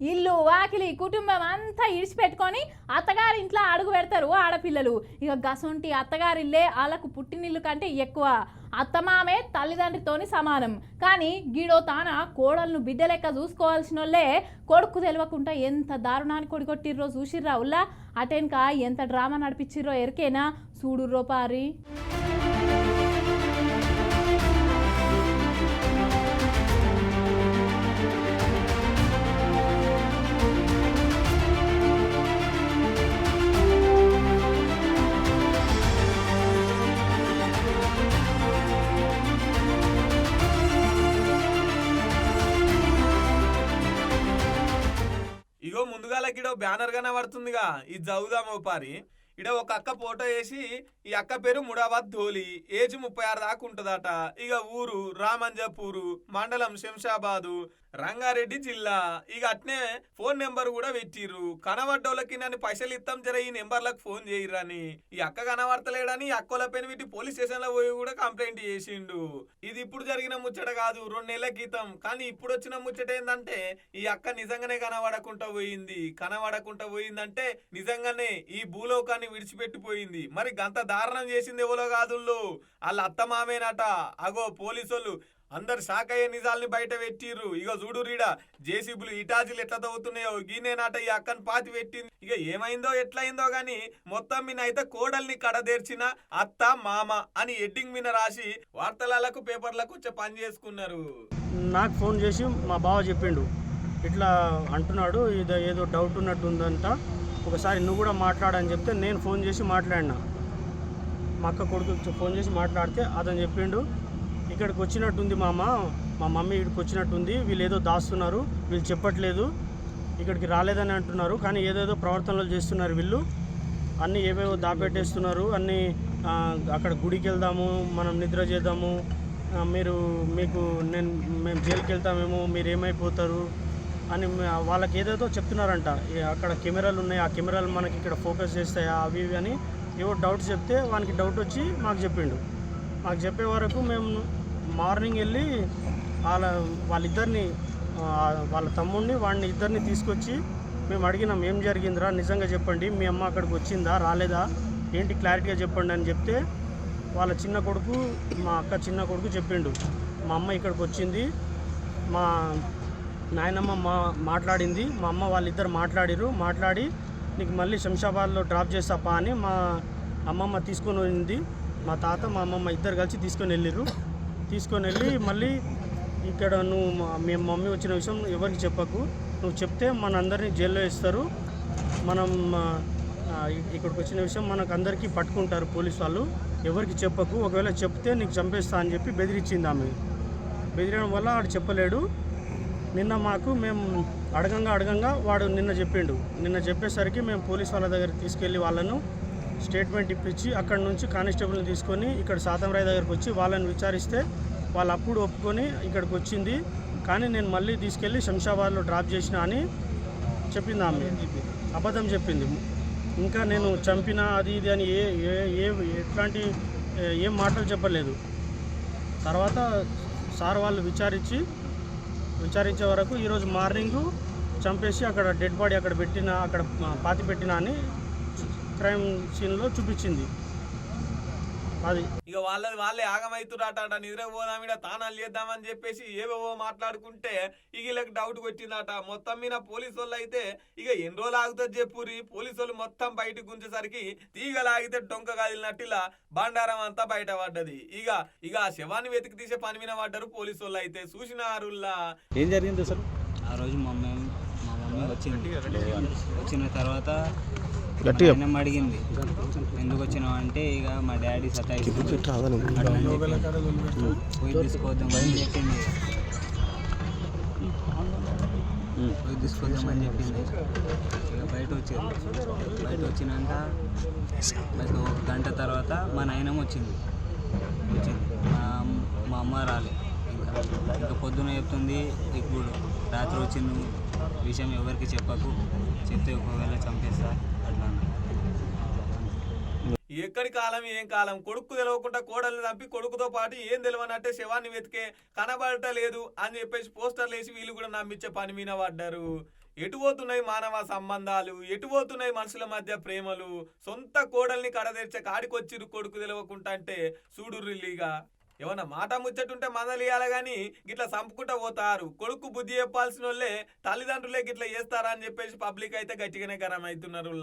ఇల్లు వాకిలి కుటుంబం అంతా ఇడిచిపెట్టుకొని అత్తగారింట్లో అడుగు పెడతారు ఆడపిల్లలు. ఇక గసొంటి అత్తగారిల్లే వాళ్ళకు పుట్టినిల్లు కంటే ఎక్కువ. అత్తమామే తల్లిదండ్రితోని సమానం. కానీ గీడో తాన కోడలను బిడ్డ లెక్క చూసుకోవాల్సిన వాళ్ళే కొడుకు తెలియకుండా ఎంత దారుణాన్ని కొడిగొట్టిర్రో చూసిర్రా ఉల్లా. అటెన్క ఎంత డ్రామా నడిపించిర్రో ఎరికేనా చూడుర్రో పారి. ఇగో ముందుగాలకి ఇడో బ్యానర్ కనబడుతుందిగా, ఇది చదువుదామో పారి. ఇడ ఒక అక్క ఫోటో వేసి, ఈ అక్క పేరు ముడాబాద్ ధోలి, ఏజ్ 36 దాకా ఉంటదట. ఇక ఊరు రామంజపూరు, మండలం శంషాబాదు, రంగారెడ్డి జిల్లా. ఇక అట్నే ఫోన్ నెంబర్ కూడా పెట్టిర్రు. కనబడ్డోళ్ళకి నన్ను పైసలు ఇస్తాం జర ఈ నెంబర్లకు ఫోన్ చేయరని. ఈ అక్క కనబడతలేడని అక్కల పైన పెట్టి పోలీస్ స్టేషన్ లో పోయి కూడా కంప్లైంట్ చేసిండు. ఇది ఇప్పుడు జరిగిన ముచ్చట కాదు, 2 నెలల క్రితం. కానీ ఇప్పుడు వచ్చిన ముచ్చట ఏంటంటే ఈ అక్క నిజంగానే కనబడకుండా పోయింది. కనబడకుండా పోయిందంటే నిజంగానే ఈ భూలోకాన్ని విడిచిపెట్టిపోయింది. మరి గంత దారుణం చేసింది ఎవరో కాదుల్లో, వాళ్ళ అత్తమామేనట. అగో పోలీసులు అందరు షాక్ అయ్యే నిజాల్ని బయట పెట్టిర్రు. ఇక చూడు రీడా జేసీబులు ఇటాజీలు ఎట్లా తవ్వుతున్నాయో గీనేనాట ఈ అక్కని పాతి పెట్టింది. ఇక ఏమైందో ఎట్లయిందో గాని మొత్తం మీద అయితే కోడల్ని కడదేర్చిన అత్త మామ అని ఎడ్డింగ్ మీద రాసి వార్తలకు పేపర్లకు వచ్చే పని చేసుకున్నారు. నాకు ఫోన్ చేసి మా బావ చెప్పిండు, ఇట్లా అంటున్నాడు, ఇది ఏదో డౌట్ ఉన్నట్టు ఉందంట, ఒకసారి నువ్వు కూడా మాట్లాడని చెప్తే నేను ఫోన్ చేసి మాట్లాడినా. మా అక్క కొడుకు ఫోన్ చేసి మాట్లాడితే అతను చెప్పిండు, ఇక్కడికి వచ్చినట్టుంది మా మమ్మీ ఇక్కడికి వచ్చినట్టుంది, వీళ్ళు ఏదో దాస్తున్నారు, వీళ్ళు చెప్పట్లేదు, ఇక్కడికి రాలేదని అంటున్నారు, కానీ ఏదేదో ప్రవర్తనలు చేస్తున్నారు వీళ్ళు, అన్నీ ఏవేవో దాపెట్టేస్తున్నారు, అన్నీ అక్కడ గుడికి వెళ్దాము, మనం నిద్ర చేద్దాము, మేము జైలుకి వెళ్తామేమో, మీరు ఏమైపోతారు అని వాళ్ళకి ఏదేదో చెప్తున్నారంట. అక్కడ కెమెరాలు ఉన్నాయి, ఆ కెమెరాలు మనకి ఇక్కడ ఫోకస్ చేస్తాయా అవి ఇవి అని ఏవో డౌట్స్ చెప్తే వానికి డౌట్ వచ్చి మాకు చెప్పిండు. మాకు చెప్పే వరకు మేము మార్నింగ్ వెళ్ళి వాళ్ళిద్దరిని, వాళ్ళ తమ్ముడిని వాడిని ఇద్దరిని తీసుకొచ్చి మేము అడిగినాం, ఏం జరిగిందిరా నిజంగా చెప్పండి, మీ అమ్మ అక్కడికి వచ్చిందా రాలేదా ఏంటి క్లారిటీగా చెప్పండి అని చెప్తే వాళ్ళ చిన్న కొడుకు, మా అక్క చిన్న కొడుకు చెప్పిండు, మా అమ్మ ఇక్కడికి వచ్చింది, మా నాయనమ్మ మాట్లాడింది, మా అమ్మ వాళ్ళిద్దరు మాట్లాడి నీకు మళ్ళీ శంషాబాద్లో డ్రాప్ చేస్తాపా అని మా అమ్మమ్మ తీసుకొని వెళ్ళింది. మా తాత మా అమ్మమ్మ ఇద్దరు కలిసి తీసుకొని వెళ్ళి మళ్ళీ ఇక్కడ నువ్వు మీ మమ్మీ వచ్చిన విషయం ఎవరికి చెప్పకు, నువ్వు చెప్తే మనందరినీ జైల్లో వేస్తారు, మనం ఇక్కడికి వచ్చిన విషయం మనకు అందరికీ పట్టుకుంటారు పోలీసు వాళ్ళు, ఎవరికి చెప్పకు, ఒకవేళ చెప్తే నీకు చంపేస్తా అని చెప్పి బెదిరించింది. ఆమె బెదిరడం వల్ల వాడు చెప్పలేడు. నిన్న మేము అడగంగా వాడు నిన్న చెప్పిండు. నిన్న చెప్పేసరికి మేము పోలీస్ వాళ్ళ దగ్గరికి తీసుకెళ్ళి వాళ్ళను స్టేట్మెంట్ ఇప్పించి అక్కడ నుంచి కానిస్టేబుల్ని తీసుకొని ఇక్కడ సాతంరాయ్ దగ్గరికి వచ్చి వాళ్ళని విచారిస్తే వాళ్ళు అప్పుడు ఒప్పుకొని ఇక్కడికి వచ్చింది, కానీ నేను మళ్ళీ తీసుకెళ్ళి శంషాబాద్లో డ్రాప్ చేసిన అని చెప్పింది. ఆమె అబద్ధం చెప్పింది. ఇంకా నేను చంపిన అది ఇది అని ఎట్లాంటి ఏం మాటలు చెప్పలేదు. తర్వాత సార్ వాళ్ళు విచారించే వరకు ఈరోజు మార్నింగు చంపేసి అక్కడ డెడ్ బాడీ అక్కడ పాతి పెట్టిన అని క్రైమ్ సీన్లో చూపించింది. అది ఇక వాళ్ళే ఆగమైతురాట. నిద్ర పోదామిడ తానాలు చేద్దామని చెప్పేసి ఏవేవో మాట్లాడుకుంటే ఇక వీళ్ళకి డౌట్ వచ్చిందట. మొత్తం మీద పోలీసు వాళ్ళు అయితే ఇక ఎన్ని రోజులు ఆగుతుంది చెప్పురి, పోలీసు వాళ్ళు మొత్తం బయటకు గుంచేసరికి తీగలాగితే డొంక కాదిలినట్టు ఇలా బండారం అంతా బయట పడ్డది. ఇక ఆ శవాన్ని వెతికి తీసే పని మీద పడ్డారు పోలీసు వాళ్ళు. అయితే చూసినారుల్లా ఏం జరిగింది అసలు ఆ రోజు మా మమ్మీ వచ్చిన తర్వాత అడిగింది, ఎందుకు వచ్చినావు అంటే ఇక మా డాడీ సతాయిస్తూ పోయి తీసుకోవద్దామని చెప్పింది. ఇక బయట వచ్చినాక ఒక గంట తర్వాత మా నాయనమ్మ వచ్చింది. మా అమ్మ రాలే. ఇంకా పొద్దున చెప్తుంది, ఇప్పుడు రాత్రి వచ్చిన విషయం ఎవరికి చెప్పకు, చెప్తే ఒకవేళ చంపేస్తా అట్లా. ఎక్కడి కాలం ఏం కాలం, కొడుకు తెలవకుండా కోడల్ని చంపి కొడుకుతో పాటు ఏం తెలియనట్టే శవాన్ని వెతికే కనబడటలేదు అని చెప్పేసి పోస్టర్లు వేసి వీళ్ళు కూడా నమ్మించే పని మీద పడ్డారు. ఎటు పోతున్నాయి మానవ సంబంధాలు, ఎటు పోతున్నాయి మనుషుల మధ్య ప్రేమలు, సొంత కోడల్ని కడదెర్చే కాడికొచ్చిరు కొడుకు తెలవకుంటా అంటే చూడుర్రిల్లీగా. ఏమన్నా మాట ముచ్చటుంటే మందలియాలి గాని గిట్లా సంపుకుంటా పోతారు. కొడుకు బుద్ధి చెప్పాల్సిన వాళ్ళే తల్లిదండ్రులే గిట్లా చేస్తారా అని చెప్పేసి పబ్లిక్ అయితే గట్టిగానే గరం అవుతున్నారు.